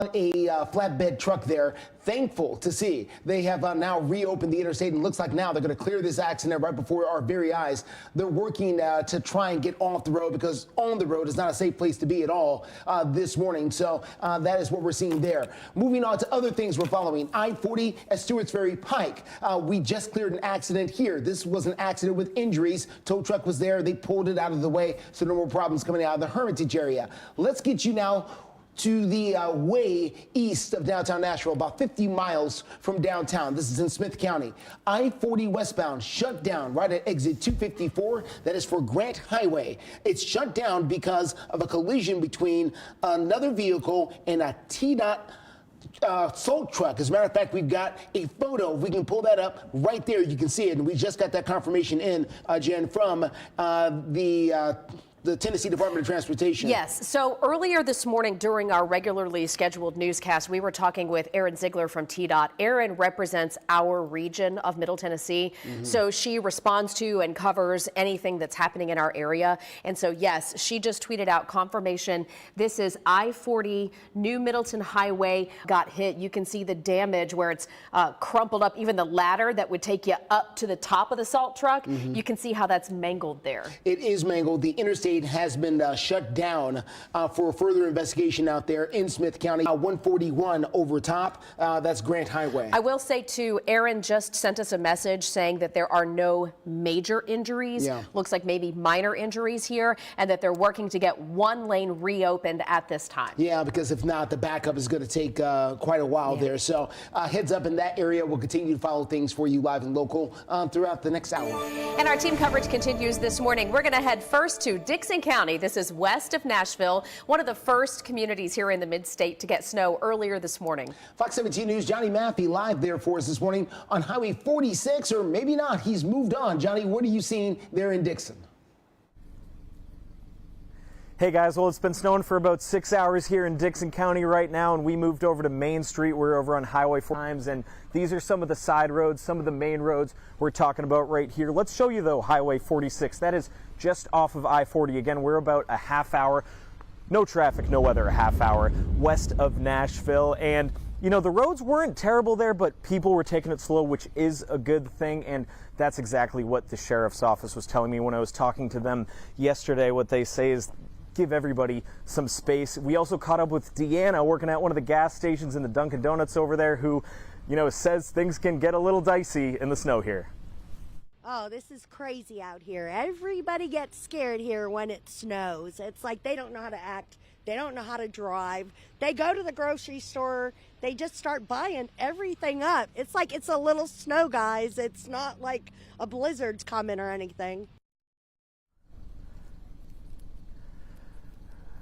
A flatbed truck there. Thankful to see they have now reopened the interstate, and looks like now they're going to clear this accident right before our very eyes. They're working to try and get off the road, because on the road is not a safe place to be at all this morning. So that is what we're seeing there. Moving on to other things we're following. I-40 at Stewart's Ferry Pike. We just cleared an accident here. This was an accident with injuries. Tow truck was there. They pulled it out of the way, so no more problems coming out of the Hermitage area. Let's get you now to the way east of downtown Nashville, about 50 miles from downtown. This is in Smith County. I-40 westbound shut down right at exit 254. That is for Grant Highway. It's shut down because of a collision between another vehicle and a TDOT salt truck. As a matter of fact, we've got a photo. If we can pull that up right there, you can see it. And we just got that confirmation in, Jen, from the Tennessee Department of Transportation. Yes. So earlier this morning during our regularly scheduled newscast, we were talking with Erin Ziegler from TDOT. Erin represents our region of Middle Tennessee. So she responds to and covers anything that's happening in our area. And so, yes, she just tweeted out confirmation. This is I-40 New Middleton Highway got hit. You can see the damage where it's crumpled up. Even the ladder that would take you up to the top of the salt truck, you can see how that's mangled there. It is mangled. The interstate has been shut down for further investigation out there in Smith County. 141 over top, that's Grant Highway. I will say too, Erin just sent us a message saying that there are no major injuries. Looks like maybe minor injuries here, and that they're working to get one lane reopened at this time. Yeah, because if not, the backup is going to take quite a while there. So heads up in that area. We'll continue to follow things for you live and local throughout the next hour. And our team coverage continues this morning. We're going to head first to Dixon County. This is west of Nashville, one of the first communities here in the mid-state to get snow earlier this morning. Fox 17 News' Johnny Maffey live there for us this morning on Highway 46, or maybe not. He's moved on. Johnny, what are you seeing there in Dixon? Hey guys, well, it's been snowing for about 6 hours here in Dixon County right now, and we moved over to Main Street. We're over on Highway 4 times, and these are some of the side roads, some of the main roads we're talking about right here. Let's show you though Highway 46. That is just off of I-40. Again, we're about a half hour, no traffic, no weather, a half hour west of Nashville. And you know, the roads weren't terrible there, but people were taking it slow, which is a good thing. And that's exactly what the sheriff's office was telling me when I was talking to them yesterday. What they say is give everybody some space. We also caught up with Deanna working at one of the gas stations in the Dunkin' Donuts over there, who, you know, says things can get a little dicey in the snow here. Oh, this is crazy out here. Everybody gets scared here when it snows. It's like they don't know how to act. They don't know how to drive. They go to the grocery store. They just start buying everything up. It's like it's a little snow, guys. It's not like a blizzard's coming or anything.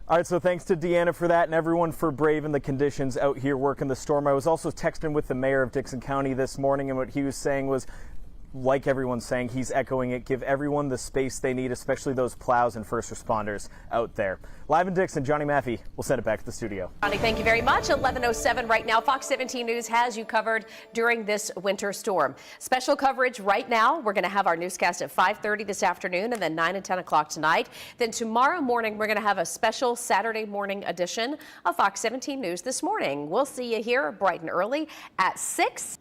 All right, so thanks to Deanna for that, and everyone for braving the conditions out here working the storm. I was also texting with the mayor of Dixon County this morning, and what he was saying was, like everyone's saying, he's echoing it. Give everyone the space they need, especially those plows and first responders out there. Live in Dixon, Johnny Maffey. We'll send it back to the studio. Johnny, thank you very much. 11:07 right now. Fox 17 News has you covered during this winter storm. Special coverage right now. We're going to have our newscast at 5:30 this afternoon, and then 9 and 10 o'clock tonight. Then tomorrow morning, we're going to have a special Saturday morning edition of Fox 17 News this morning. We'll see you here bright and early at 6.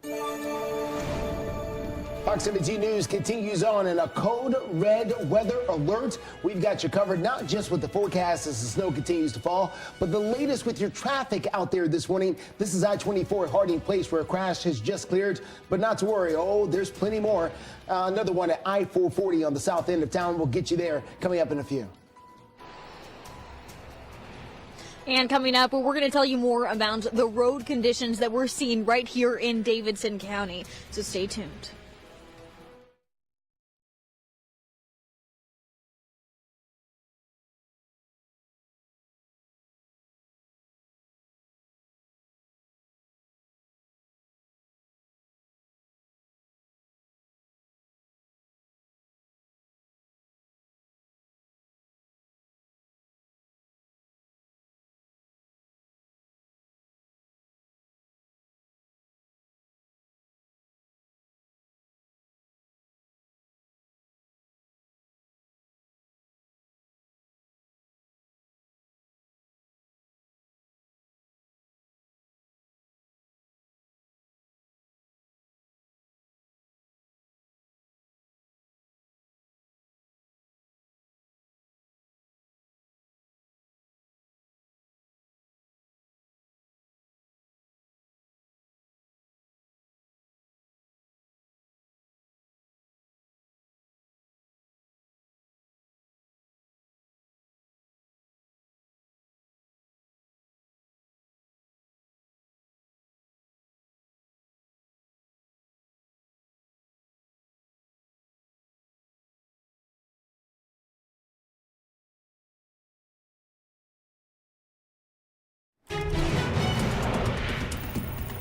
Fox 17 News continues on in a code red weather alert. We've got you covered, not just with the forecast as the snow continues to fall, but the latest with your traffic out there this morning. This is I-24 Harding Place, where a crash has just cleared, but not to worry. Oh, there's plenty more. Another one at I-440 on the south end of town. We'll get you there coming up in a few. And coming up, we're going to tell you more about the road conditions that we're seeing right here in Davidson County. So stay tuned.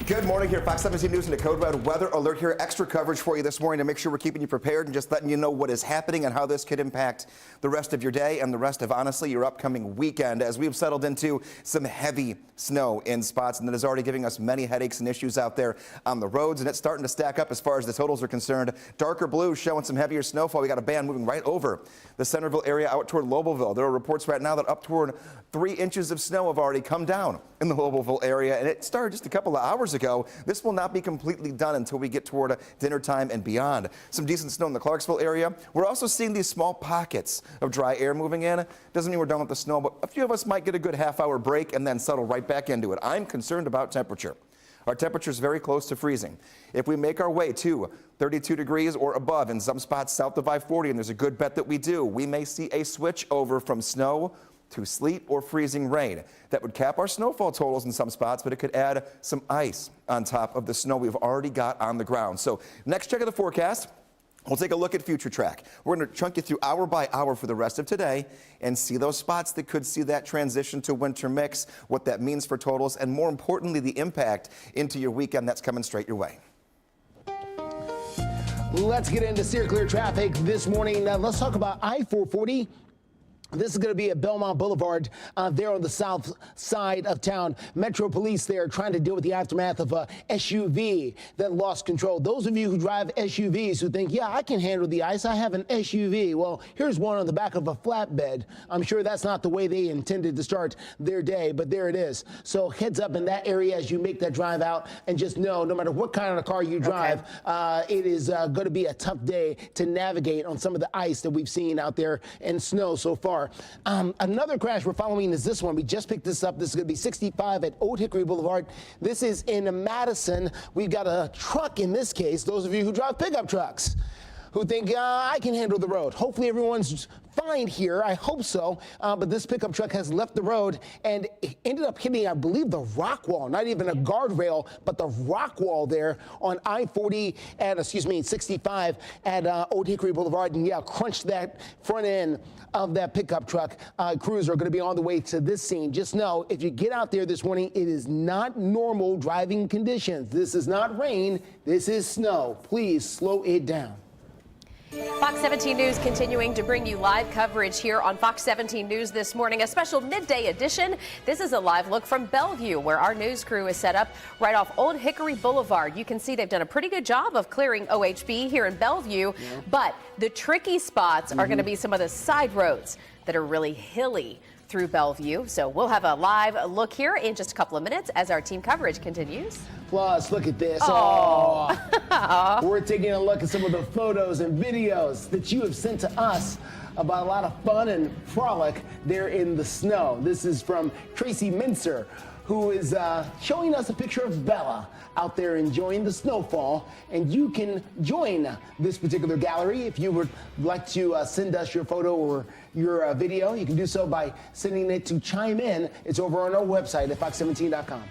Good morning here, Fox 17 News and a Code Red weather alert here. Extra coverage for you this morning to make sure we're keeping you prepared and just letting you know what is happening and how this could impact the rest of your day and the rest of, honestly, your upcoming weekend as we've settled into some heavy snow in spots, and that is already giving us many headaches and issues out there on the roads, and it's starting to stack up as far as the totals are concerned. Darker blue showing some heavier snowfall. We got a band moving right over the Centerville area out toward Lobelville. There are reports right now that up toward 3 inches of snow have already come down in the Lobelville area, and it started just a couple of hours ago. This will not be completely done until we get toward dinner time and beyond. Some decent snow in the Clarksville area. We're also seeing these small pockets of dry air moving in. Doesn't mean we're done with the snow, but a few of us might get a good half-hour break and then settle right back into it. I'm concerned about temperature. Our temperature is very close to freezing. If we make our way to 32 degrees or above in some spots south of I-40, and there's a good bet that we do, we may see a switch over from snow to sleet or freezing rain. That would cap our snowfall totals in some spots, but it could add some ice on top of the snow we've already got on the ground. So next check of the forecast, we'll take a look at Future Track. We're going to chunk you through hour by hour for the rest of today and see those spots that could see that transition to winter mix, what that means for totals, and more importantly, the impact into your weekend that's coming straight your way. Let's get into steer clear traffic this morning. Let's talk about I-440. This is going to be at Belmont Boulevard there on the south side of town. Metro Police there trying to deal with the aftermath of a SUV that lost control. Those of you who drive SUVs who think, yeah, I can handle the ice, I have an SUV. Well, here's one on the back of a flatbed. I'm sure that's not the way they intended to start their day, but there it is. So heads up in that area as you make that drive out, and just know no matter what kind of car you drive, it is going to be a tough day to navigate on some of the ice that we've seen out there and snow so far. Another crash we're following is this one. We just picked this up. This is going to be 65 at Old Hickory Boulevard. This is in Madison. We've got a truck in this case. Those of you who drive pickup trucks who think, I can handle the road. Hopefully everyone's fine here. I hope so. But this pickup truck has left the road and ended up hitting, I believe, the rock wall, not even a guardrail, but the rock wall there on I-40 at, 65 at Old Hickory Boulevard. And yeah, crunched that front end of that pickup truck. Crews are going to be on the way to this scene. Just know, if you get out there this morning, it is not normal driving conditions. This is not rain. This is snow. Please slow it down. Fox 17 News continuing to bring you live coverage here on Fox 17 News this morning, a special midday edition. This is a live look from Bellevue, where our news crew is set up right off Old Hickory Boulevard. You can see they've done a pretty good job of clearing OHB here in Bellevue, but the tricky spots are going to be some of the side roads that are really hilly through Bellevue. So we'll have a live look here in just a couple of minutes as our team coverage continues. Plus, look at this. We're taking a look at some of the photos and videos that you have sent to us about a lot of fun and frolic there in the snow. This is from Tracy Mincer, who is showing us a picture of Bella out there enjoying the snowfall. And you can join this particular gallery if you would like to send us your photo or your video. You can do so by sending it to Chime In. It's over on our website at fox17.com.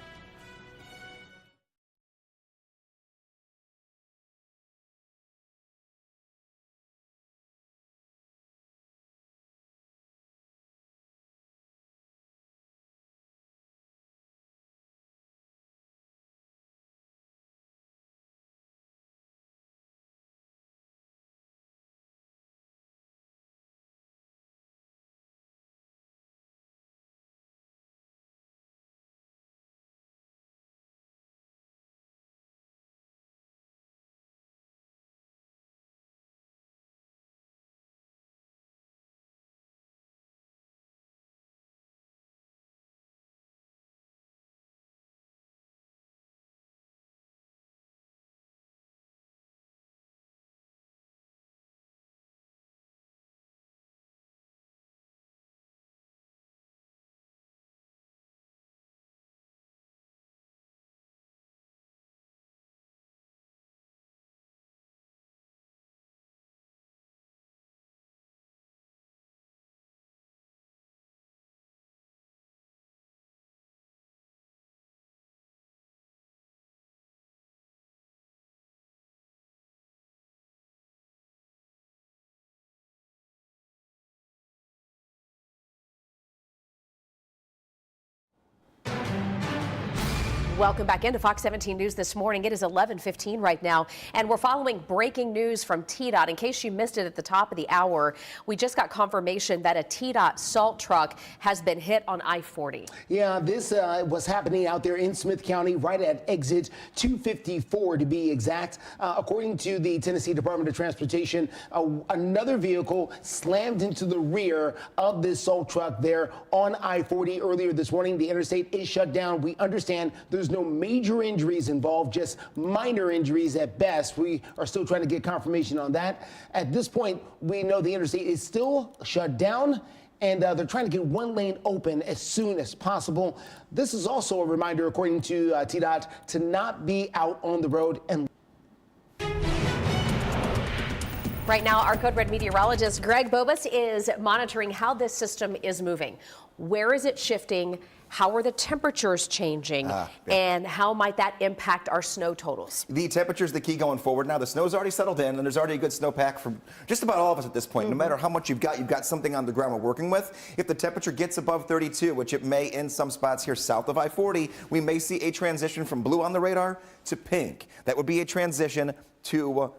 Welcome back into Fox 17 News this morning. It is 11:15 right now, and we're following breaking news from TDOT. In case you missed it at the top of the hour, we just got confirmation that a TDOT salt truck has been hit on I-40. Yeah, this was happening out there in Smith County, right at exit 254 to be exact. According to the Tennessee Department of Transportation, another vehicle slammed into the rear of this salt truck there on I-40 earlier this morning. The interstate is shut down. We understand there's no major injuries involved, just minor injuries at best. We are still trying to get confirmation on that. At this point, we know the interstate is still shut down, and they're trying to get one lane open as soon as possible. This is also a reminder, according to TDOT, to not be out on the road. And right now, our Code Red meteorologist Greg Bobus is monitoring how this system is moving. Where is it shifting? How are the temperatures changing? And how might that impact our snow totals? The temperature's the key going forward now. The snow's already settled in, and there's already a good snowpack for just about all of us at this point. No matter how much you've got something on the ground we're working with. If the temperature gets above 32, which it may in some spots here south of I-40, we may see a transition from blue on the radar to pink. That would be a transition to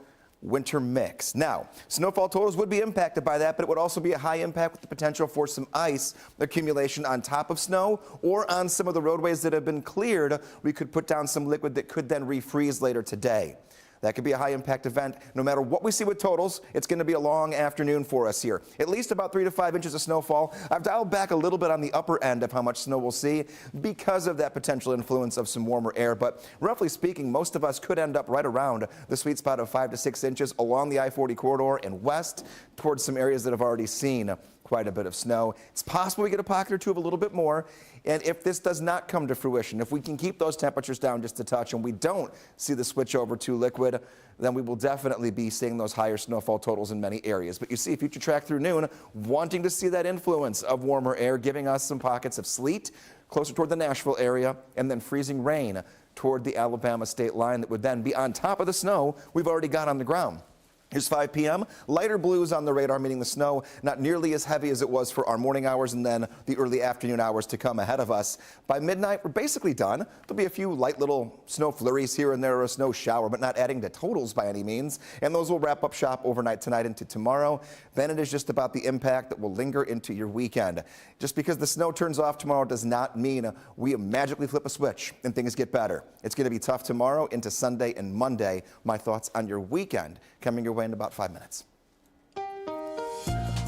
winter mix. Now, snowfall totals would be impacted by that, but it would also be a high impact with the potential for some ice accumulation on top of snow or on some of the roadways that have been cleared. We could put down some liquid that could then refreeze later today. That could be a high impact event. No matter what we see with totals, it's going to be a long afternoon for us here. At least about 3 to 5 inches of snowfall. I've dialed back a little bit on the upper end of how much snow we'll see because of that potential influence of some warmer air. But roughly speaking, most of us could end up right around the sweet spot of 5 to 6 inches along the I-40 corridor and west towards some areas that have already seen quite a bit of snow. It's possible we get a pocket or two of a little bit more. And if this does not come to fruition, if we can keep those temperatures down just a touch and we don't see the switch over to liquid, then we will definitely be seeing those higher snowfall totals in many areas. But you see, future track through noon, wanting to see that influence of warmer air, giving us some pockets of sleet closer toward the Nashville area, and then freezing rain toward the Alabama state line that would then be on top of the snow we've already got on the ground. Here's 5 p.m. Lighter blues on the radar, meaning the snow not nearly as heavy as it was for our morning hours and then the early afternoon hours to come ahead of us. By midnight, we're basically done. There'll be a few light little snow flurries here and there or a snow shower, but not adding to totals by any means. And those will wrap up shop overnight tonight into tomorrow. Then it is just about the impact that will linger into your weekend. Just because the snow turns off tomorrow does not mean we magically flip a switch and things get better. It's going to be tough tomorrow into Sunday and Monday. My thoughts on your weekend coming your way in about 5 minutes.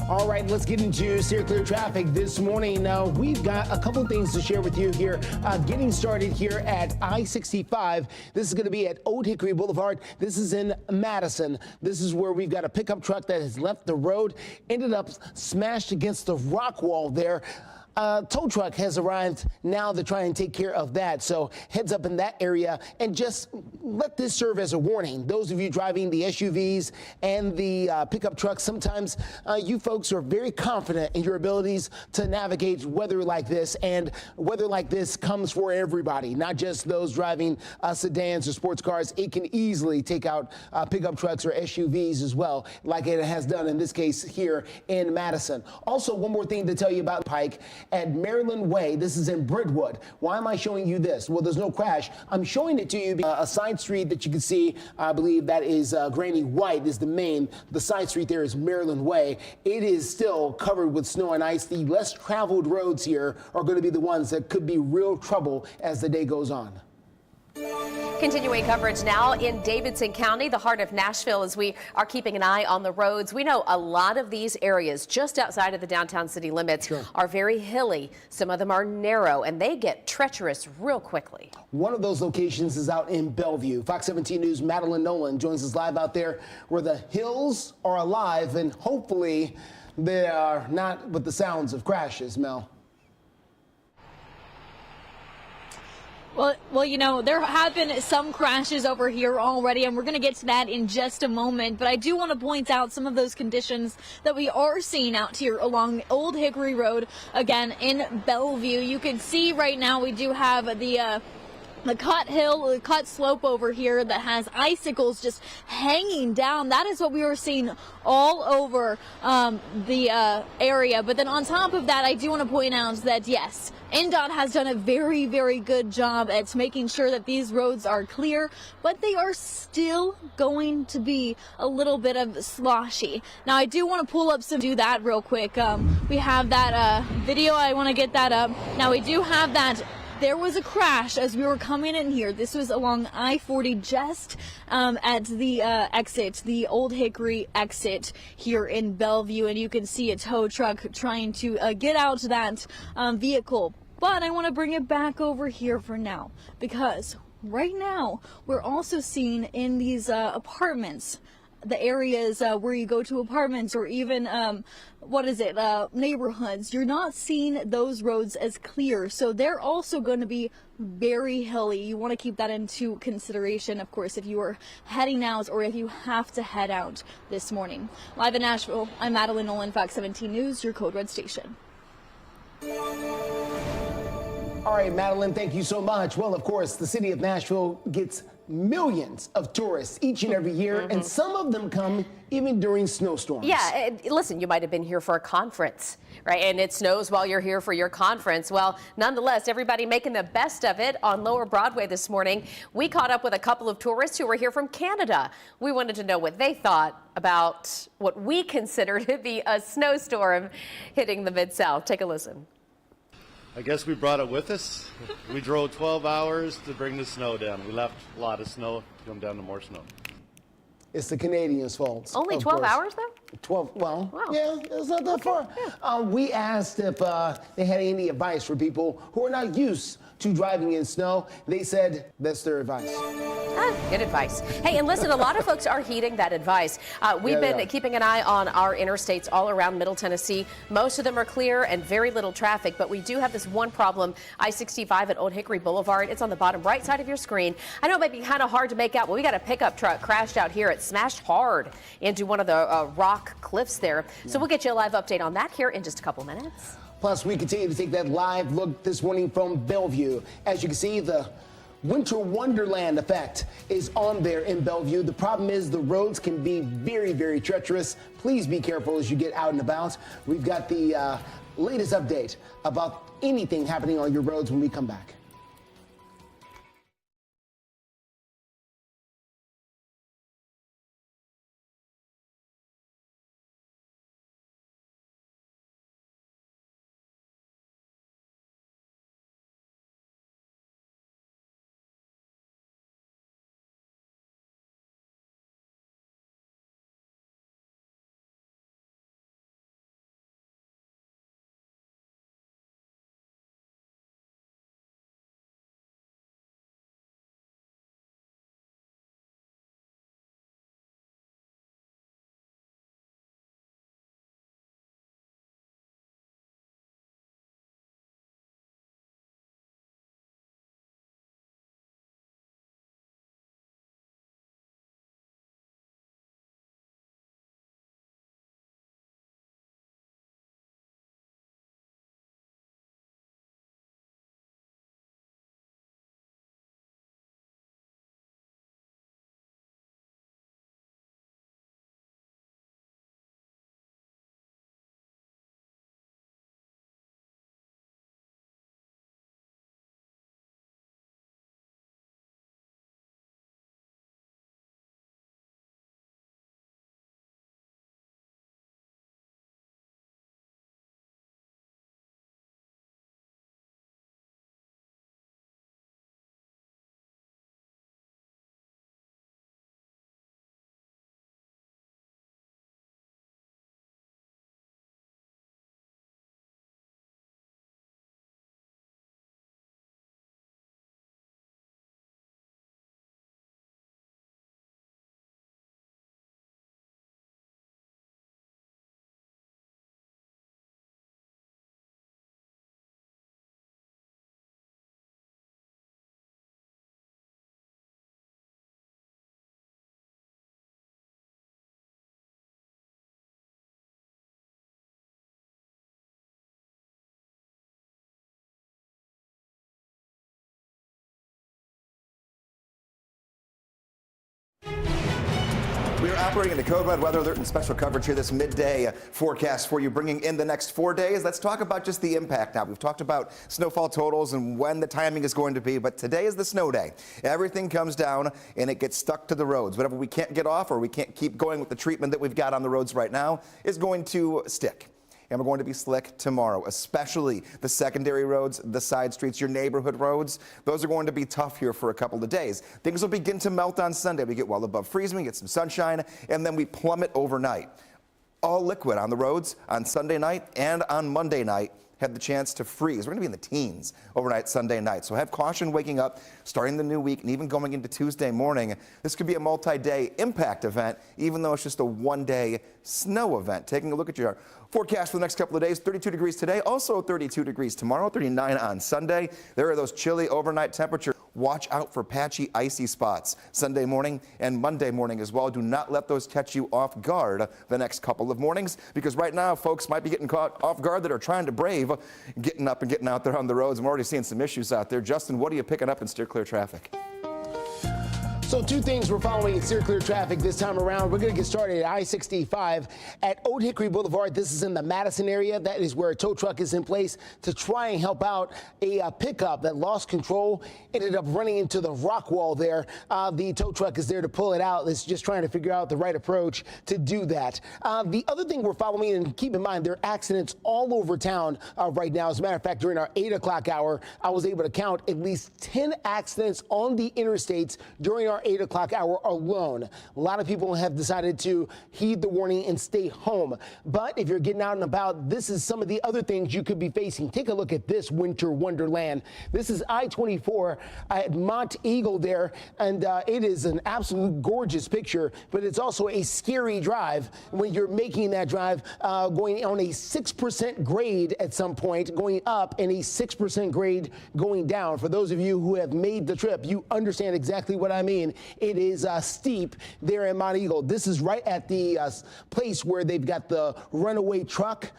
All right, let's get into steer clear traffic this morning. Now, we've got a couple things to share with you here. Getting started here at I-65. This is going to be at Old Hickory Boulevard. This is in Madison. This is where we've got a pickup truck that has left the road, ended up smashed against the rock wall there. Tow truck has arrived now to try and take care of that. So heads up in that area and just let this serve as a warning. Those of you driving the SUVs and the pickup trucks, sometimes you folks are very confident in your abilities to navigate weather like this, and weather like this comes for everybody, not just those driving sedans or sports cars. It can easily take out pickup trucks or SUVs as well, like it has done in this case here in Madison. Also, one more thing to tell you about Pike. At Maryland Way, this is in Brentwood. Why am I showing you this? Well, there's no crash. I'm showing it to you because a side street that you can see, I believe that is Granny White is the main. The side street there is Maryland Way. It is still covered with snow and ice. The less traveled roads here are going to be the ones that could be real trouble as the day goes on. Continuing coverage now in Davidson County, the heart of Nashville, as we are keeping an eye on the roads. We know a lot of these areas just outside of the downtown city limits are very hilly. Some of them are narrow, and they get treacherous real quickly. One of those locations is out in Bellevue. Fox 17 News' Madeline Nolan joins us live out there where the hills are alive, and hopefully they are not with the sounds of crashes, Mel. Well, you know, there have been some crashes over here already, and we're going to get to that in just a moment. But I do want to point out some of those conditions that we are seeing out here along Old Hickory Road, again, in Bellevue. You can see right now we do have the the cut slope over here that has icicles just hanging down. That is what we were seeing all over the area. But then on top of that, I do want to point out that yes, NDOT has done a very, very good job at making sure that these roads are clear, but they are still going to be a little bit of sloshy. Now, I do want to pull up do that real quick. We have that video. I want to get that up. Now, we do have that. There was a crash as we were coming in here. This was along I-40 just at the exit, the Old Hickory exit here in Bellevue. And you can see a tow truck trying to get out that vehicle. But I want to bring it back over here for now, because right now we're also seeing in these apartments, the areas where you go to apartments or even neighborhoods, you're not seeing those roads as clear, so they're also going to be very hilly. You want to keep that into consideration, of course, if you are heading out or if you have to head out this morning. Live in Nashville, I'm Madeline Nolan, Fox 17 News, your Code Red station. All right, Madeline, thank you so much. Well, of course, the city of Nashville gets millions of tourists each and every year, and some of them come even during snowstorms. Yeah, listen, you might have been here for a conference, right? And it snows while you're here for your conference. Well, nonetheless, everybody making the best of it on Lower Broadway this morning. We caught up with a couple of tourists who were here from Canada. We wanted to know what they thought about what we consider to be a snowstorm hitting the Mid-South. Take a listen. I guess we brought it with us. We drove 12 hours to bring the snow down. We left a lot of snow to come down to more snow. It's the Canadians' fault. Only 12 hours, though? 12, well, Wow. Yeah, it's not that far. Yeah. We asked if they had any advice for people who are not used to driving in snow. They said that's their advice. Good advice. Hey, and listen, a lot of folks are heeding that advice. We've been keeping an eye on our interstates all around Middle Tennessee. Most of them are clear and very little traffic, but we do have this one problem, I-65 at Old Hickory Boulevard. It's on the bottom right side of your screen. I know it might be kind of hard to make out, but we got a pickup truck crashed out here. It smashed hard into one of the rock cliffs there. So we'll get you a live update on that here in just a couple minutes. Plus, we continue to take that live look this morning from Bellevue. As you can see, the winter wonderland effect is on there in Bellevue. The problem is the roads can be very, very treacherous. Please be careful as you get out and about. We've got the latest update about anything happening on your roads when we come back. We are operating in the code red weather alert and special coverage here, this midday forecast for you, bringing in the next 4 days. Let's talk about just the impact now. We've talked about snowfall totals and when the timing is going to be, but today is the snow day. Everything comes down and it gets stuck to the roads. Whatever we can't get off or we can't keep going with the treatment that we've got on the roads right now is going to stick. And we're going to be slick tomorrow, especially the secondary roads, the side streets, your neighborhood roads. Those are going to be tough here for a couple of days. Things will begin to melt on Sunday. We get well above freezing, we get some sunshine, and then we plummet overnight. All liquid on the roads on Sunday night and on Monday night. Had the chance to freeze. We're going to be in the teens overnight Sunday night. So have caution waking up, starting the new week, and even going into Tuesday morning. This could be a multi-day impact event, even though it's just a one-day snow event. Taking a look at your forecast for the next couple of days, 32 degrees today, also 32 degrees tomorrow, 39 on Sunday. There are those chilly overnight temperatures. Watch out for patchy, icy spots Sunday morning and Monday morning as well. Do not let those catch you off guard the next couple of mornings, because right now folks might be getting caught off guard that are trying to brave getting up and getting out there on the roads. I'm already seeing some issues out there. Justin, what are you picking up in steer clear traffic? So two things we're following in steer clear traffic this time around. We're going to get started at I-65 at Old Hickory Boulevard. This is in the Madison area. That is where a tow truck is in place to try and help out a pickup that lost control, ended up running into the rock wall there. The tow truck is there to pull it out. It's just trying to figure out the right approach to do that. The other thing we're following, and keep in mind, there are accidents all over town right now. As a matter of fact, during our 8 o'clock hour, I was able to count at least 10 accidents on the interstates during our 8 o'clock hour alone. A lot of people have decided to heed the warning and stay home. But if you're getting out and about, this is some of the other things you could be facing. Take a look at this winter wonderland. This is I-24 at Mont Eagle there, and it is an absolute gorgeous picture, but it's also a scary drive when you're making that drive, going on a 6% grade at some point, going up, and a 6% grade going down. For those of you who have made the trip, you understand exactly what I mean. It is steep there in Mont Eagle. This is right at the place where they've got the runaway truck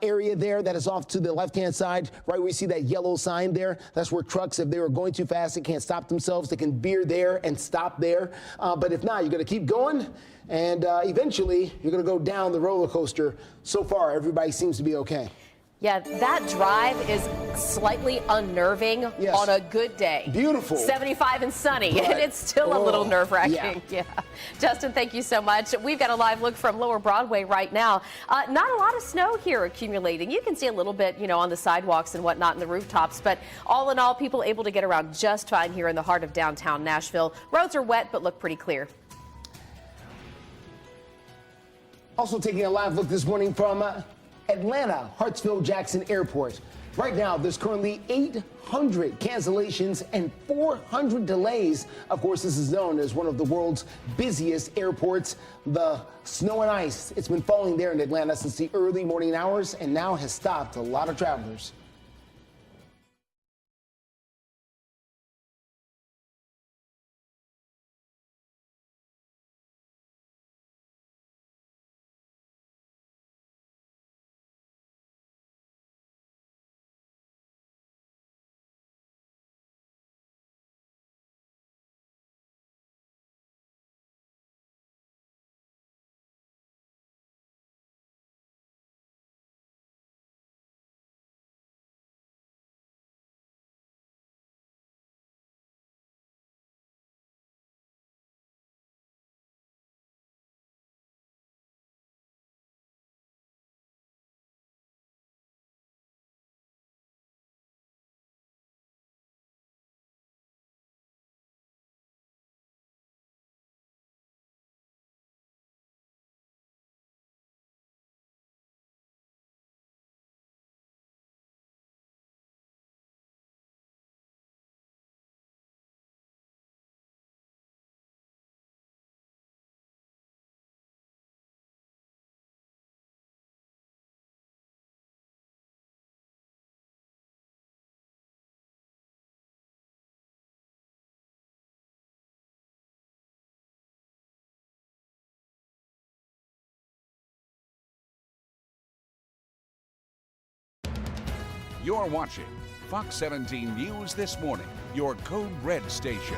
area there that is off to the left-hand side, right where you see that yellow sign there. That's where trucks, if they were going too fast, they can't stop themselves. They can veer there and stop there. But if not, you're going to keep going, and eventually you're going to go down the roller coaster. So far, everybody seems to be okay. Yeah, that drive is slightly unnerving on a good day. Beautiful. 75 and sunny, and it's still a little nerve-wracking. Yeah. Justin, thank you so much. We've got a live look from Lower Broadway right now. Not a lot of snow here accumulating. You can see a little bit, on the sidewalks and whatnot and the rooftops, but all in all, people able to get around just fine here in the heart of downtown Nashville. Roads are wet, but look pretty clear. Also taking a live look this morning from Atlanta, Hartsfield-Jackson Airport. Right now, there's currently 800 cancellations and 400 delays. Of course, this is known as one of the world's busiest airports. The snow and ice, it's been falling there in Atlanta since the early morning hours and now has stopped a lot of travelers. You're watching Fox 17 News This Morning, your Code Red station.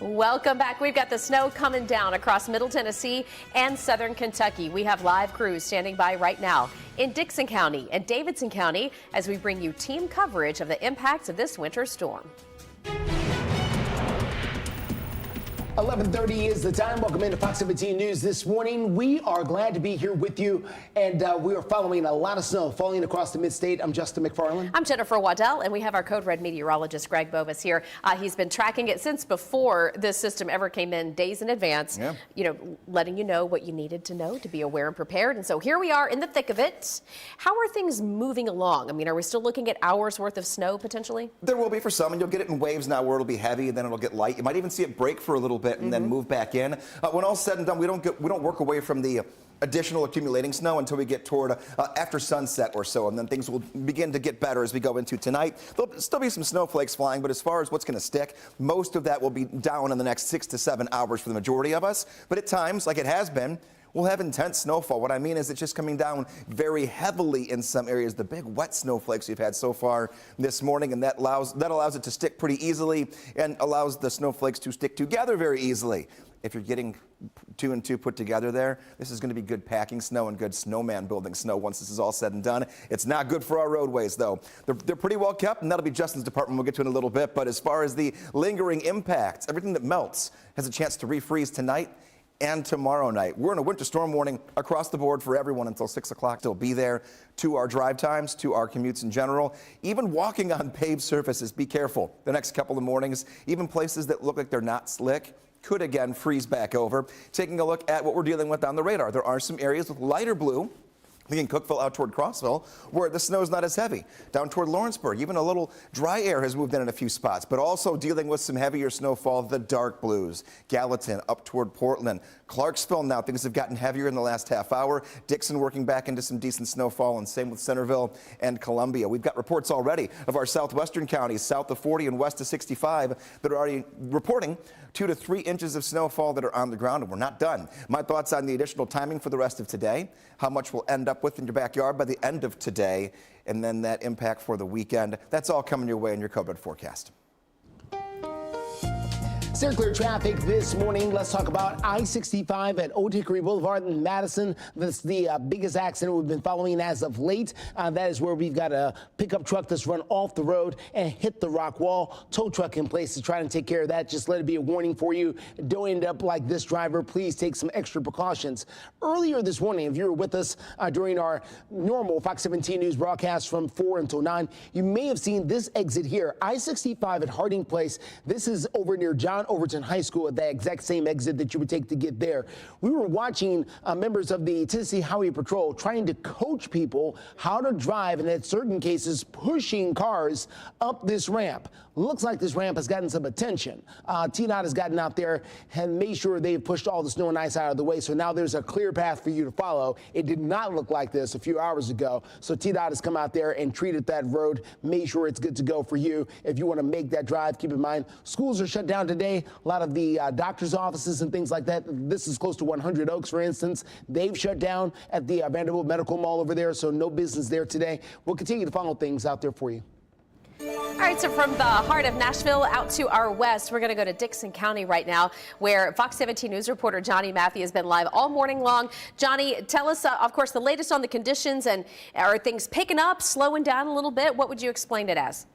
Welcome back. We've got the snow coming down across Middle Tennessee and Southern Kentucky. We have live crews standing by right now in Dixon County and Davidson County as we bring you team coverage of the impacts of this winter storm. 11:30 is the time. Welcome into Fox 17 News this morning. We are glad to be here with you, and we are following a lot of snow falling across the mid-state. I'm Justin McFarland. I'm Jennifer Waddell, and we have our Code Red meteorologist Greg Bovis here. He's been tracking it since before this system ever came in, days in advance. Yeah. You know, letting you know what you needed to know to be aware and prepared. And so here we are in the thick of it. How are things moving along? I mean, are we still looking at hours worth of snow potentially? There will be for some, and you'll get it in waves now where it'll be heavy and then it'll get light. You might even see it break for a little bit and then move back in. When all's said and done, we don't work away from the additional accumulating snow until we get toward after sunset or so, and then things will begin to get better as we go into tonight. There'll still be some snowflakes flying, but as far as what's going to stick, most of that will be down in the next 6 to 7 hours for the majority of us. But at times, like it has been, we'll have intense snowfall. What I mean is it's just coming down very heavily in some areas. The big wet snowflakes we've had so far this morning, and that allows it to stick pretty easily and allows the snowflakes to stick together very easily. If you're getting 2 and 2 put together there, this is going to be good packing snow and good snowman building snow once this is all said and done. It's not good for our roadways, though. They're pretty well kept, and that'll be Justin's department. We'll get to in a little bit. But as far as the lingering impacts, everything that melts has a chance to refreeze tonight and tomorrow night. We're in a winter storm warning across the board for everyone until 6 o'clock. They'll be there to our drive times, to our commutes in general. Even walking on paved surfaces, be careful the next couple of mornings. Even places that look like they're not slick could again freeze back over. Taking a look at what we're dealing with on the radar. There are some areas with lighter blue, in Cookeville out toward Crossville, where the snow is not as heavy. Down toward Lawrenceburg, even a little dry air has moved in a few spots, but also dealing with some heavier snowfall, the dark blues. Gallatin up toward Portland. Clarksville now, things have gotten heavier in the last half hour. Dixon working back into some decent snowfall, and same with Centerville and Columbia. We've got reports already of our southwestern counties, south of 40 and west of 65, that are already reporting 2 to 3 inches of snowfall that are on the ground, and we're not done. My thoughts on the additional timing for the rest of today, how much we'll end up with in your backyard by the end of today, and then that impact for the weekend. That's all coming your way in your COVID forecast. Steer clear traffic this morning. Let's talk about I-65 at Old Hickory Boulevard in Madison. That's the biggest accident we've been following as of late. That is where we've got a pickup truck that's run off the road and hit the rock wall. Tow truck in place to try and take care of that. Just let it be a warning for you. Don't end up like this driver. Please take some extra precautions. Earlier this morning, if you were with us during our normal Fox 17 News broadcast from 4 until 9, you may have seen this exit here. I-65 at Harding Place. This is over near John Overton High School, at the exact same exit that you would take to get there. We were watching members of the Tennessee Highway Patrol trying to coach people how to drive, and in certain cases pushing cars up this ramp. Looks like this ramp has gotten some attention. TDOT has gotten out there and made sure they've pushed all the snow and ice out of the way, so now there's a clear path for you to follow. It did not look like this a few hours ago, so TDOT has come out there and treated that road, made sure it's good to go for you. If you want to make that drive, keep in mind, schools are shut down today. A lot of the doctor's offices and things like that. This is close to 100 Oaks, for instance. They've shut down at the Vanderbilt Medical Mall over there, so no business there today. We'll continue to follow things out there for you. All right, so from the heart of Nashville out to our west, we're going to go to Dixon County right now, where Fox 17 News reporter Johnny Matthew has been live all morning long. Johnny, tell us, of course, the latest on the conditions, and are things picking up, slowing down a little bit? What would you explain it as?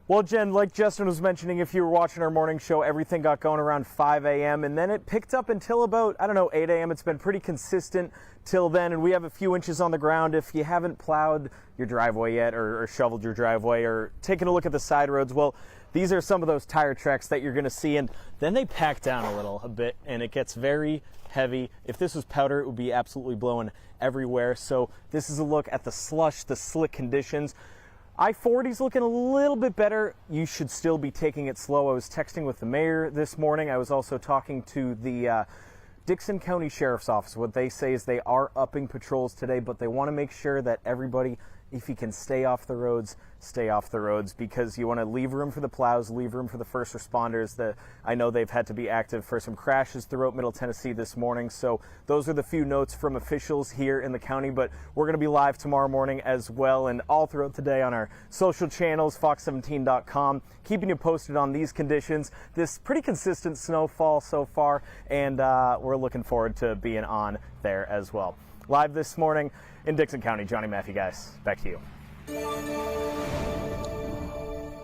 Well, Jen, like Justin was mentioning, if you were watching our morning show, everything got going around 5 a.m. and then it picked up until about, 8 a.m. It's been pretty consistent till then, and we have a few inches on the ground. If you haven't plowed your driveway yet or shoveled your driveway or taken a look at the side roads, well, these are some of those tire tracks that you're going to see, and then they pack down a bit, and it gets very heavy. If this was powder, it would be absolutely blowing everywhere. So this is a look at the slush, the slick conditions. I-40's looking a little bit better. You should still be taking it slow. I was texting with the mayor this morning. I was also talking to the Dixon County Sheriff's Office. What they say is they are upping patrols today, but they want to make sure that everybody if you can stay off the roads, stay off the roads, because you want to leave room for the plows, leave room for the first responders. I know they've had to be active for some crashes throughout Middle Tennessee this morning. So those are the few notes from officials here in the county, but we're going to be live tomorrow morning as well and all throughout the day on our social channels, fox17.com, keeping you posted on these conditions. This pretty consistent snowfall so far, and we're looking forward to being on there as well. Live this morning in Dixon County, Johnny Matthew, guys. Back to you.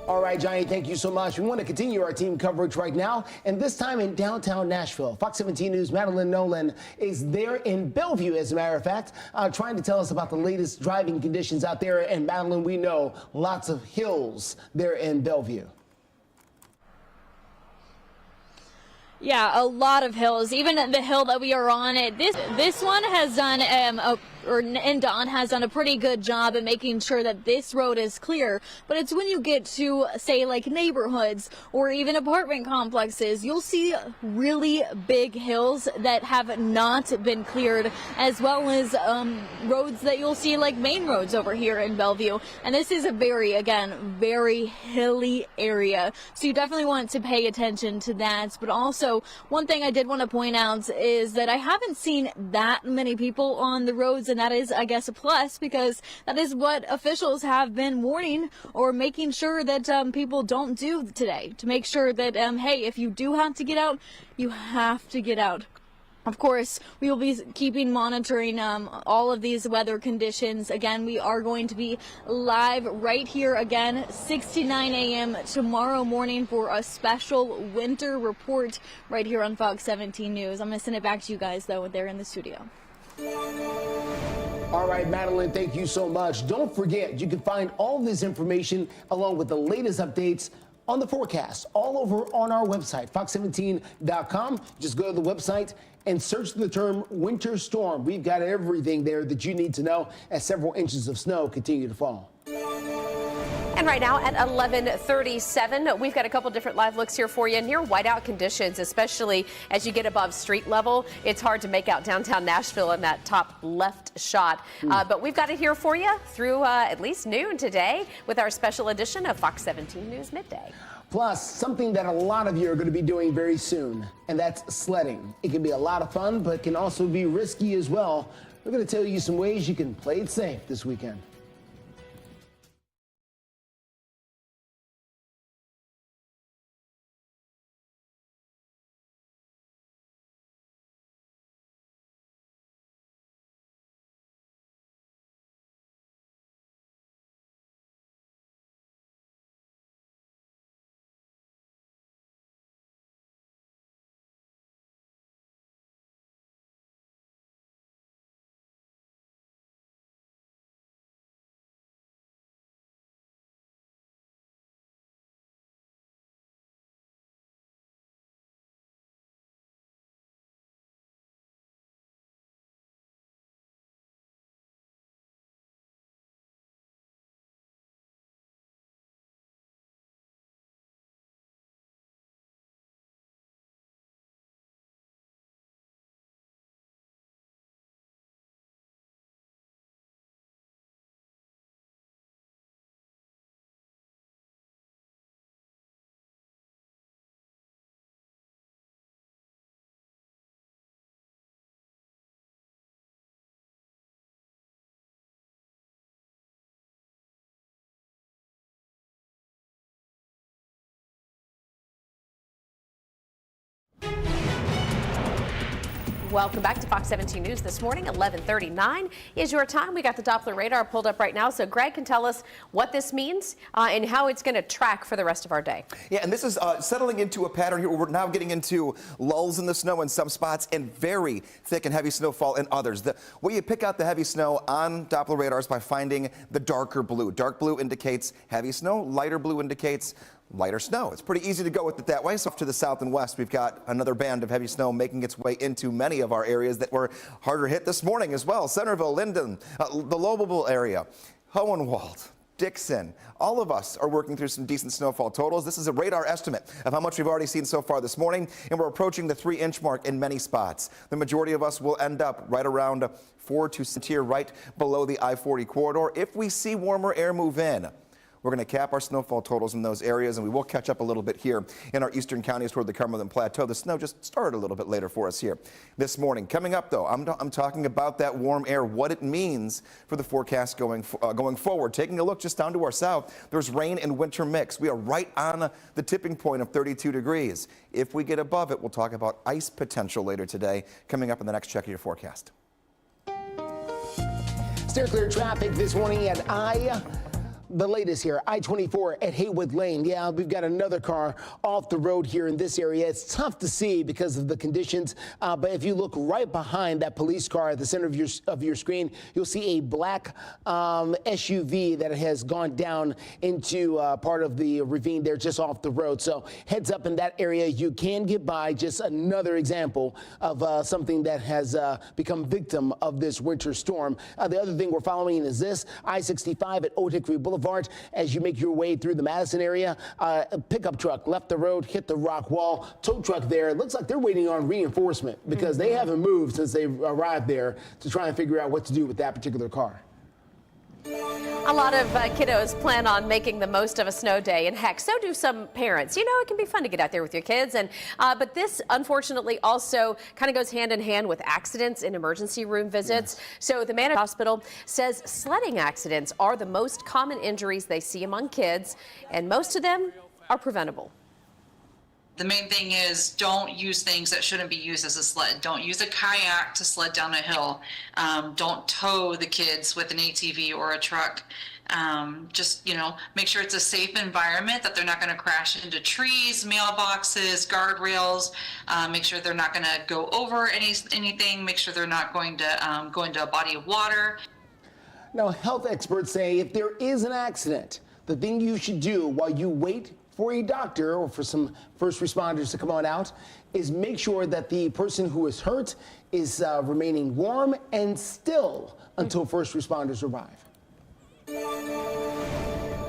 All right, Johnny, thank you so much. We want to continue our team coverage right now, and this time in downtown Nashville. Fox 17 News' Madeline Nolan is there in Bellevue, as a matter of fact, trying to tell us about the latest driving conditions out there. And Madeline, we know lots of hills there in Bellevue. Yeah, a lot of hills. Even the hill that we are on, this one has done Don has done a pretty good job at making sure that this road is clear. But it's when you get to, say, like neighborhoods or even apartment complexes, you'll see really big hills that have not been cleared, as well as roads that you'll see like main roads over here in Bellevue. And this is a very hilly area. So you definitely want to pay attention to that. But also, one thing I did want to point out is that I haven't seen that many people on the roads, and that is, I guess, a plus, because that is what officials have been warning or making sure that people don't do today, to make sure that, hey, if you do have to get out, you have to get out. Of course, we will be monitoring all of these weather conditions. Again, we are going to be live right here again, 6 to 9 a.m. tomorrow morning for a special winter report right here on Fox 17 News. I'm going to send it back to you guys, though, they're in the studio. All right, Madeline, thank you so much. Don't forget, you can find all this information along with the latest updates on the forecast all over on our website, fox17.com. Just go to the website and search the term winter storm. We've got everything there that you need to know as several inches of snow continue to fall. And right now at 11:37, we've got a couple different live looks here for you. Near whiteout conditions, especially as you get above street level, it's hard to make out downtown Nashville in that top left shot. But we've got it here for you through at least noon today with our special edition of Fox 17 News Midday. Plus, something that a lot of you are going to be doing very soon, and that's sledding. It can be a lot of fun, but can also be risky as well. We're going to tell you some ways you can play it safe this weekend. Welcome back to Fox 17 News this morning. 11:39 is your time. We got the Doppler radar pulled up right now, so Greg can tell us what this means and how it's going to track for the rest of our day. Yeah, and this is settling into a pattern here where we're now getting into lulls in the snow in some spots and very thick and heavy snowfall in others. The way you pick out the heavy snow on Doppler radars by finding the darker blue. Dark blue indicates heavy snow, lighter blue indicates lighter snow. It's pretty easy to go with it that way. So off to the south and west, we've got another band of heavy snow making its way into many of our areas that were harder hit this morning as well. Centerville, Linden, the Lobel area, Hohenwald, Dixon. All of us are working through some decent snowfall totals. This is a radar estimate of how much we've already seen so far this morning, and we're approaching the 3-inch mark in many spots. The majority of us will end up right around 4 to tier right below the I-40 corridor. If we see warmer air move in, we're going to cap our snowfall totals in those areas, and we will catch up a little bit here in our eastern counties toward the Cumberland Plateau. The snow just started a little bit later for us here this morning. Coming up, though, I'm talking about that warm air, what it means for the forecast going forward. Taking a look just down to our south, there's rain and winter mix. We are right on the tipping point of 32 degrees. If we get above it, we'll talk about ice potential later today, coming up in the next check of your forecast. Steer clear traffic this morning at the latest here, I-24 at Haywood Lane. Yeah, we've got another car off the road here in this area. It's tough to see because of the conditions, but if you look right behind that police car at the center of your screen, you'll see a black SUV that has gone down into part of the ravine there just off the road. So heads up in that area. You can get by. Just another example of something that has become victim of this winter storm. The other thing we're following is this, I-65 at Old Hickory Boulevard. As you make your way through the Madison area, a pickup truck left the road, hit the rock wall. Tow truck there. It looks like they're waiting on reinforcement because they haven't moved since they arrived there to try and figure out what to do with that particular car. A lot of kiddos plan on making the most of a snow day, and heck, so do some parents. You know, it can be fun to get out there with your kids, and but this unfortunately also kind of goes hand in hand with accidents and emergency room visits. Yes. So the Madison Hospital says sledding accidents are the most common injuries they see among kids, and most of them are preventable. The main thing is don't use things that shouldn't be used as a sled. Don't use a kayak to sled down a hill. Don't tow the kids with an ATV or a truck. Just, you know, make sure it's a safe environment, that they're not going to crash into trees, mailboxes, guardrails. Make sure they're not going to go over anything. Make sure they're not going to go into a body of water. Now, health experts say if there is an accident, the thing you should do while you wait for a doctor or for some first responders to come on out is make sure that the person who is hurt is remaining warm and still until first responders arrive.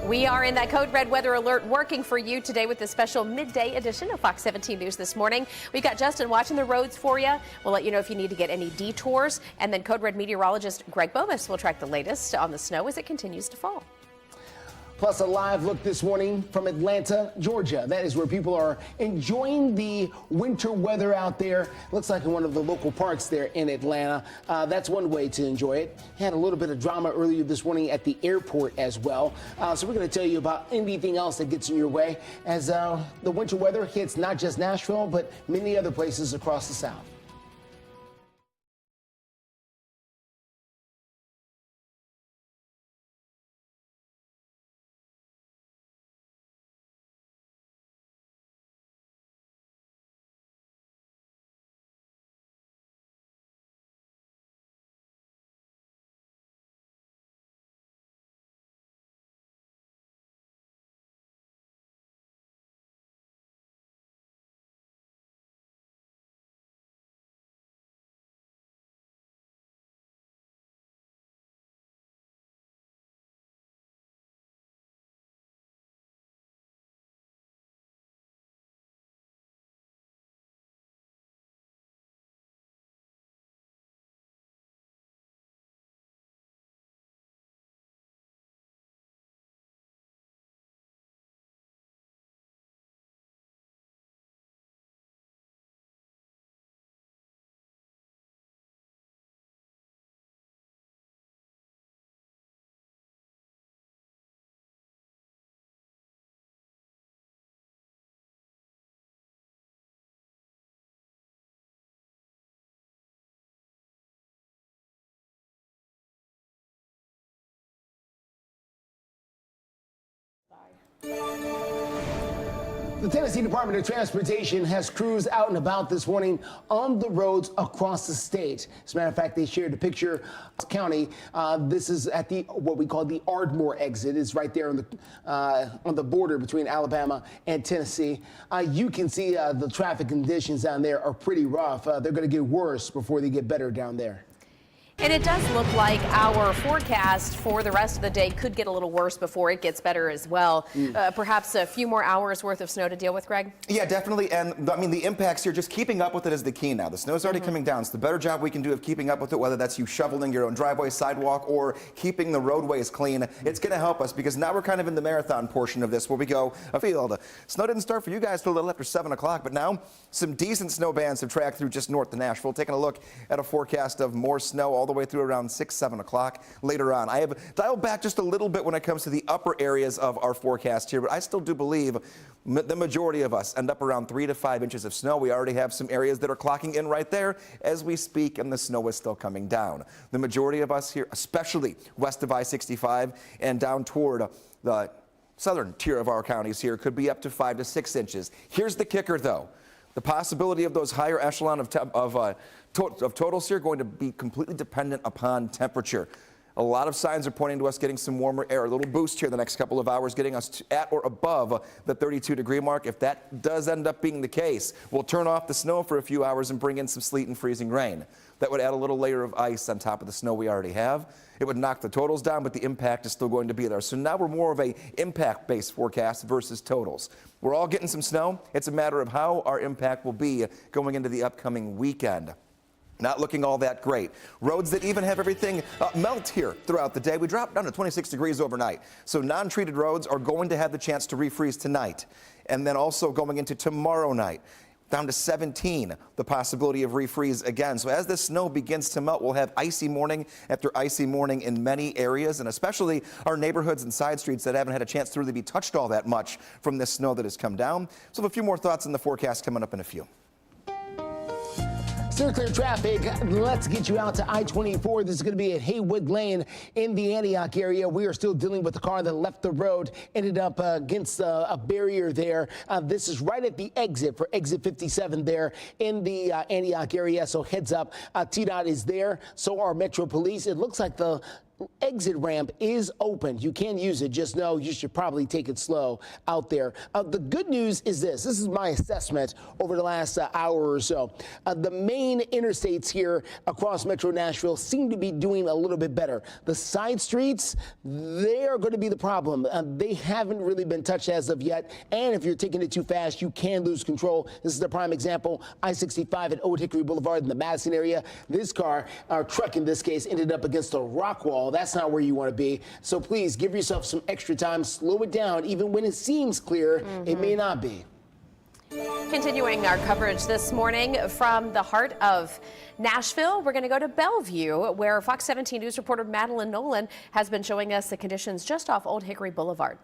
We are in that code red weather alert working for you today with the special midday edition of Fox 17 News this morning. We've got Justin watching the roads for you. We'll let you know if you need to get any detours. And then code red meteorologist Greg Bovis will track the latest on the snow as it continues to fall. Plus a live look this morning from Atlanta, Georgia. That is where people are enjoying the winter weather out there. Looks like in one of the local parks there in Atlanta. That's one way to enjoy it. Had a little bit of drama earlier this morning at the airport as well. So we're going to tell you about anything else that gets in your way as the winter weather hits not just Nashville, but many other places across the South. The Tennessee Department of Transportation has crews out and about this morning on the roads across the state. As a matter of fact, they shared a picture of county. This is at the what we call the Ardmore exit. It's right there on the border between Alabama and Tennessee. You can see the traffic conditions down there are pretty rough. They're going to get worse before they get better down there. And it does look like our forecast for the rest of the day could get a little worse before it gets better as well. Perhaps a few more hours worth of snow to deal with, Greg? Yeah, definitely. And I mean, the impacts here, just keeping up with it is the key now. The snow's already coming down. So the better job we can do of keeping up with it, whether that's you shoveling your own driveway, sidewalk, or keeping the roadways clean, it's going to help us because now we're kind of in the marathon portion of this where we go afield. Snow didn't start for you guys till a little after 7 o'clock, but now some decent snow bands have tracked through just north of Nashville. Taking a look at a forecast of more snow all the way through around 6, 7 o'clock later on. I have dialed back just a little bit when it comes to the upper areas of our forecast here, but I still do believe the majority of us end up around 3 to 5 inches of snow. We already have some areas that are clocking in right there as we speak, and the snow is still coming down. The majority of us here, especially west of I-65 and down toward the southern tier of our counties here, could be up to 5 to 6 inches. Here's the kicker, though. The possibility of those higher echelon of totals here going to be completely dependent upon temperature. A lot of signs are pointing to us getting some warmer air, a little boost here the next couple of hours, getting us at or above the 32-degree mark. If that does end up being the case, we'll turn off the snow for a few hours and bring in some sleet and freezing rain. That would add a little layer of ice on top of the snow we already have. It would knock the totals down, but the impact is still going to be there. So now we're more of a impact-based forecast versus totals. We're all getting some snow. It's a matter of how our impact will be going into the upcoming weekend. Not looking all that great. Roads that even have everything melt here throughout the day. We dropped down to 26 degrees overnight. So non-treated roads are going to have the chance to refreeze tonight. And then also going into tomorrow night, down to 17, the possibility of refreeze again. So as the snow begins to melt, we'll have icy morning after icy morning in many areas, and especially our neighborhoods and side streets that haven't had a chance to really be touched all that much from this snow that has come down. So a few more thoughts on the forecast coming up in a few. Still clear traffic. Let's get you out to I-24. This is going to be at Haywood Lane in the Antioch area. We are still dealing with the car that left the road, ended up against a barrier there. This is right at the exit for exit 57 there in the Antioch area. So heads up, TDOT is there. So are Metro Police. It looks like the exit ramp is open. You can use it. Just know you should probably take it slow out there. The good news is this. This is my assessment over the last hour or so. The main interstates here across Metro Nashville seem to be doing a little bit better. The side streets, they are going to be the problem. They haven't really been touched as of yet. And if you're taking it too fast, you can lose control. This is the prime example. I-65 at Old Hickory Boulevard in the Madison area. This car, our truck in this case, ended up against a rock wall. That's not where you want to be. So please give yourself some extra time. Slow it down. Even when it seems clear, it may not be. Continuing our coverage this morning from the heart of Nashville, we're going to go to Bellevue, where Fox 17 News reporter Madeline Nolan has been showing us the conditions just off Old Hickory Boulevard.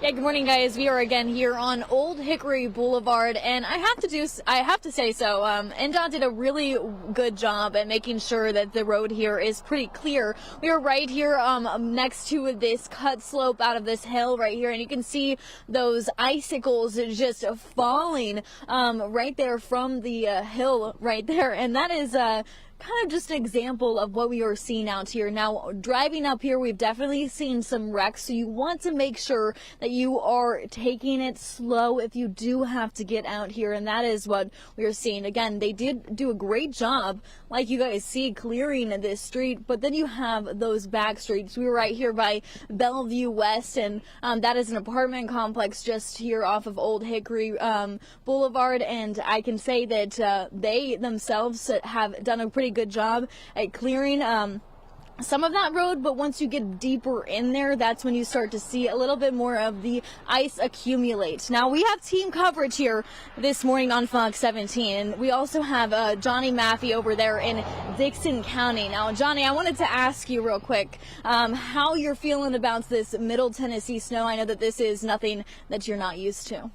Yeah, good morning, guys. We are again here on Old Hickory Boulevard, and I have to say so. NDOT did a really good job at making sure that the road here is pretty clear. We are right here next to this cut slope out of this hill right here, and you can see those icicles just falling right there from the hill right there, and that is kind of just an example of what we are seeing out here. Now, driving up here, we've definitely seen some wrecks, so you want to make sure that you are taking it slow if you do have to get out here, and that is what we are seeing. Again, they did do a great job, like you guys see, clearing this street, but then you have those back streets. We were right here by Bellevue West, and that is an apartment complex just here off of Old Hickory Boulevard, and I can say that they themselves have done a pretty good job at clearing some of that road, but once you get deeper in there, that's when you start to see a little bit more of the ice accumulate. Now, we have team coverage here this morning on Fox 17, and we also have Johnny Maffey over there in Dixon County. Now, Johnny, I wanted to ask you real quick how you're feeling about this Middle Tennessee snow. I know that this is nothing that you're not used to.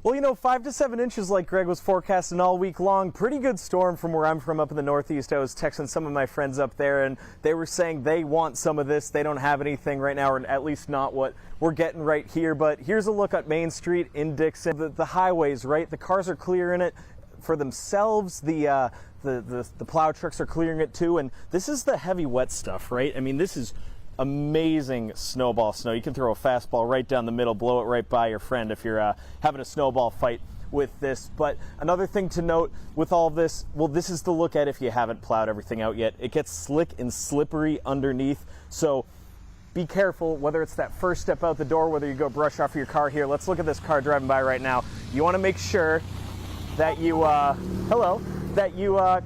Well, you know, 5 to 7 inches like Greg was forecasting all week long. Pretty good storm from where I'm from up in the Northeast. I was texting some of my friends up there, and they were saying they want some of this. They don't have anything right now, or at least not what we're getting right here. But here's a look at Main Street in Dixon. The highways, right? The cars are clearing it for themselves. The plow trucks are clearing it too. And this is the heavy wet stuff, right? I mean, this is amazing snowball snow. You can throw a fastball right down the middle, blow it right by your friend if you're having a snowball fight with this. But another thing to note with all of this, well, this is the look at if you haven't plowed everything out yet. It gets slick and slippery underneath, so be careful whether it's that first step out the door, whether you go brush off your car here. Let's look at this car driving by right now. You want to make sure that you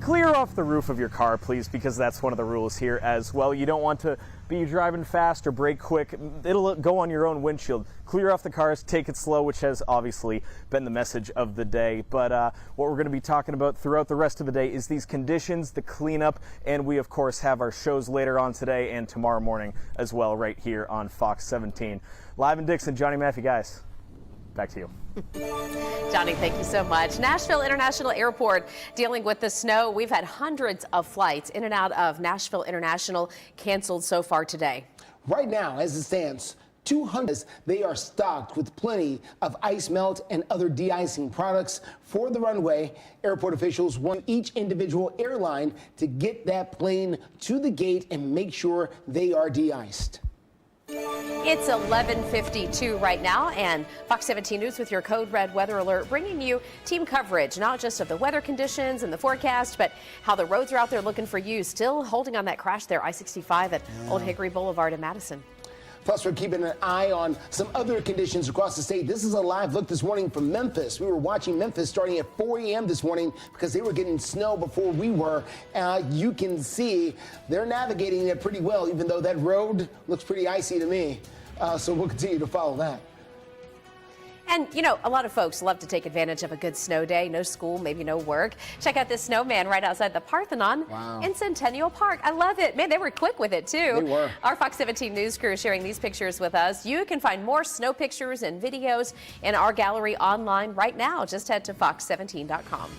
clear off the roof of your car, please, because that's one of the rules here as well. You don't want to be driving fast or brake quick. It'll go on your own windshield. Clear off the cars, take it slow, which has obviously been the message of the day. But what we're going to be talking about throughout the rest of the day is these conditions, the cleanup, and we, of course, have our shows later on today and tomorrow morning as well right here on Fox 17. Live in Dixon, Johnny Maffey, guys. Back to you. Johnny, thank you so much. Nashville International Airport dealing with the snow. We've had hundreds of flights in and out of Nashville International canceled so far today. Right now, as it stands, 200. They are stocked with plenty of ice melt and other de-icing products for the runway. Airport officials want each individual airline to get that plane to the gate and make sure they are de-iced. It's 11:52 right now, and Fox 17 News with your Code Red weather alert, bringing you team coverage, not just of the weather conditions and the forecast, but how the roads are out there looking for you. Still holding on that crash there, I-65 at Old Hickory Boulevard in Madison. Plus, we're keeping an eye on some other conditions across the state. This is a live look this morning from Memphis. We were watching Memphis starting at 4 a.m. this morning because they were getting snow before we were. You can see they're navigating it pretty well, even though that road looks pretty icy to me. So we'll continue to follow that. And, you know, a lot of folks love to take advantage of a good snow day. No school, maybe no work. Check out this snowman right outside the Parthenon in Centennial Park. I love it. Man, they were quick with it, too. They were. Our Fox 17 News crew sharing these pictures with us. You can find more snow pictures and videos in our gallery online right now. Just head to fox17.com.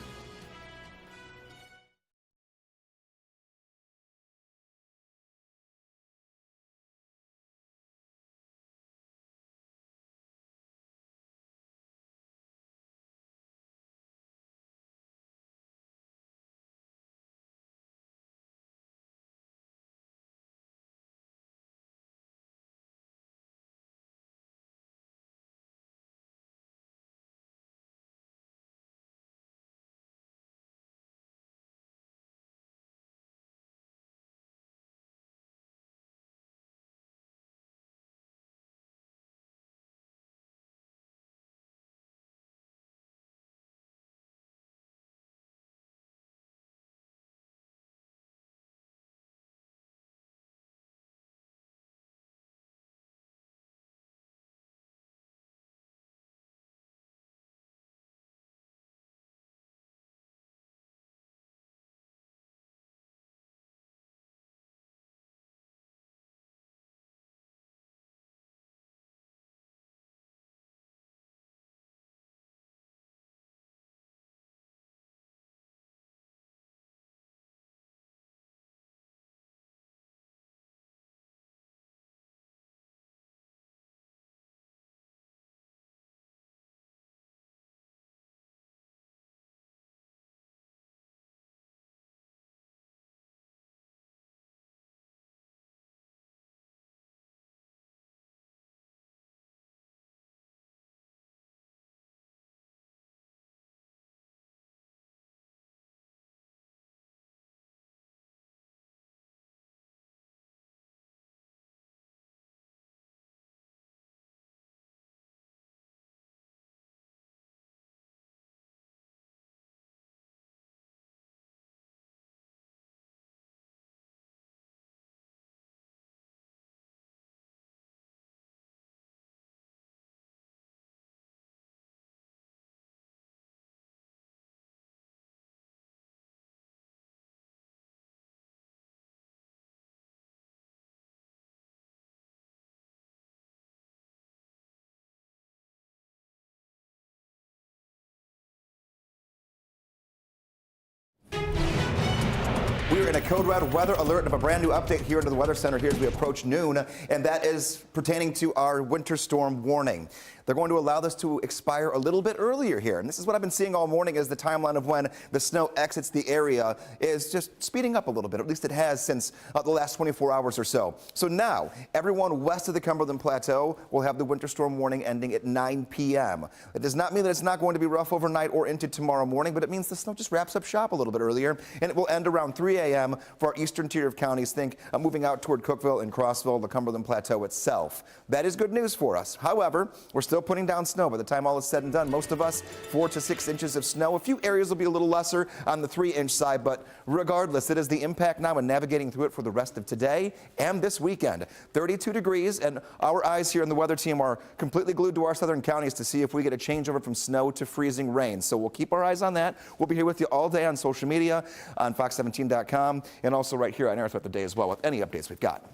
here in a code red weather alert and have a brand new update here into the Weather Center here as we approach noon, and that is pertaining to our winter storm warning. They're going to allow this to expire a little bit earlier here. And this is what I've been seeing all morning as the timeline of when the snow exits the area is just speeding up a little bit. At least it has since the last 24 hours or so. So now, everyone west of the Cumberland Plateau will have the winter storm warning ending at 9 p.m. It does not mean that it's not going to be rough overnight or into tomorrow morning, but it means the snow just wraps up shop a little bit earlier, and it will end around 3 a.m. for our eastern tier of counties. Think moving out toward Cookeville and Crossville, the Cumberland Plateau itself. That is good news for us. However, we're still putting down snow. By the time all is said and done, most of us 4 to 6 inches of snow. A few areas will be a little lesser on the 3-inch side, but regardless, it is the impact now and navigating through it for the rest of today and this weekend. 32 degrees, and our eyes here in the weather team are completely glued to our southern counties to see if we get a changeover from snow to freezing rain. So we'll keep our eyes on that. We'll be here with you all day on social media, on fox17.com, and also right here on air throughout the day as well with any updates we've got.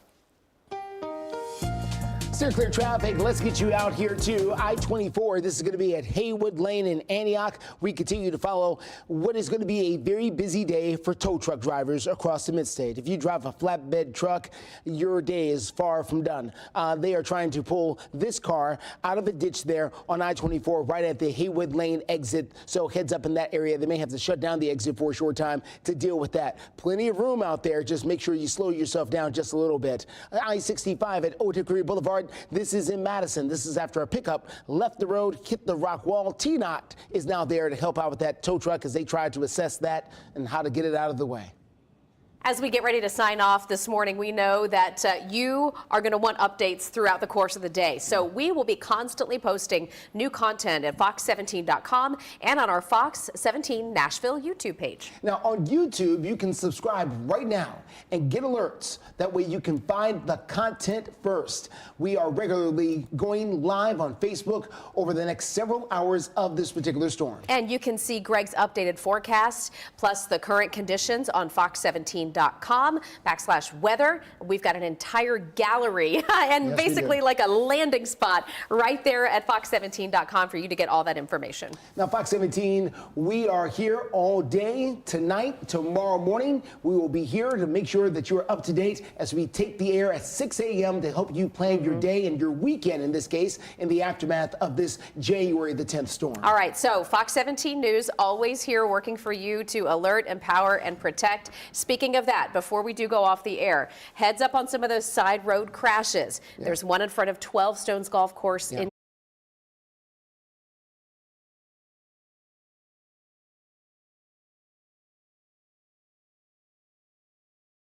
Steer clear traffic. Let's get you out here to I-24. This is going to be at Haywood Lane in Antioch. We continue to follow what is going to be a very busy day for tow truck drivers across the midstate. If you drive a flatbed truck, your day is far from done. They are trying to pull this car out of a ditch there on I-24 right at the Haywood Lane exit. So heads up in that area. They may have to shut down the exit for a short time to deal with that. Plenty of room out there. Just make sure you slow yourself down just a little bit. I-65 at Old Hickory Boulevard. This is in Madison. This is after a pickup left the road, hit the rock wall. T-Not is now there to help out with that tow truck as they try to assess that and how to get it out of the way. As we get ready to sign off this morning, we know that you are going to want updates throughout the course of the day. So we will be constantly posting new content at fox17.com and on our Fox 17 Nashville YouTube page. Now on YouTube, you can subscribe right now and get alerts. That way you can find the content first. We are regularly going live on Facebook over the next several hours of this particular storm. And you can see Greg's updated forecast plus the current conditions on fox17.com/weather. We've got an entire gallery and Yes, basically like a landing spot right there at fox17.com for you to get all that information. Now, Fox 17, we are here all day tonight, tomorrow morning. We will be here to make sure that you're up to date as we take the air at 6 a.m. to help you plan your day and your weekend, in this case, in the aftermath of this January the 10th storm. All right, so Fox 17 News always here working for you to alert, empower, and protect. Speaking of that, before we do go off the air, heads up on some of those side road crashes. There's one in front of 12 Stones Golf Course in